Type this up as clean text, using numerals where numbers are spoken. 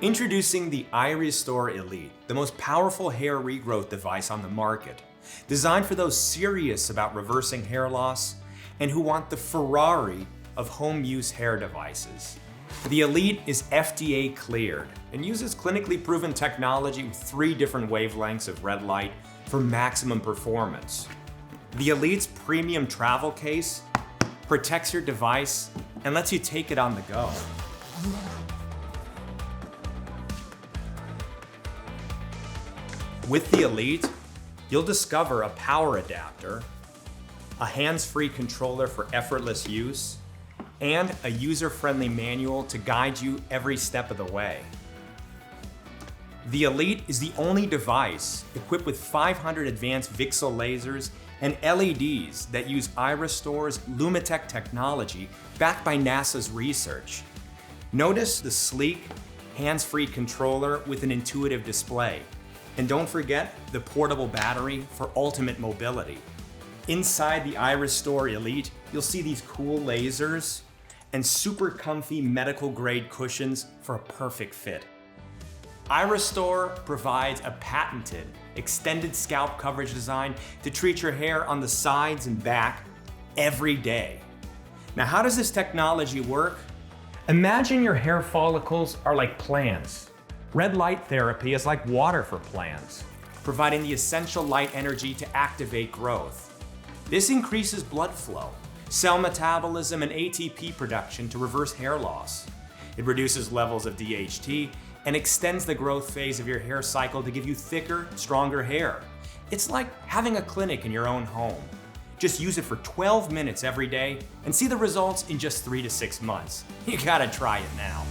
Introducing the iRESTORE Elite, the most powerful hair regrowth device on the market. Designed for those serious about reversing hair loss and who want the Ferrari of home use hair devices. The Elite is FDA cleared and uses clinically proven technology with 3 different wavelengths of red light for maximum performance. The Elite's premium travel case protects your device and lets you take it on the go. With the Elite, you'll discover a power adapter, a hands-free controller for effortless use, and a user-friendly manual to guide you every step of the way. The Elite is the only device equipped with 500 advanced VSCEL lasers and LEDs that use iRESTORE's Lumitech technology backed by NASA's research. Notice the sleek, hands-free controller with an intuitive display. And don't forget the portable battery for ultimate mobility. Inside the iRESTORE Elite, you'll see these cool lasers and super comfy medical grade cushions for a perfect fit. iRESTORE provides a patented extended scalp coverage design to treat your hair on the sides and back every day. Now, how does this technology work? Imagine your hair follicles are like plants. Red light therapy is like water for plants, providing the essential light energy to activate growth. This increases blood flow, cell metabolism, and ATP production to reverse hair loss. It reduces levels of DHT and extends the growth phase of your hair cycle to give you thicker, stronger hair. It's like having a clinic in your own home. Just use it for 12 minutes every day and see the results in just 3 to 6 months. You gotta try it now.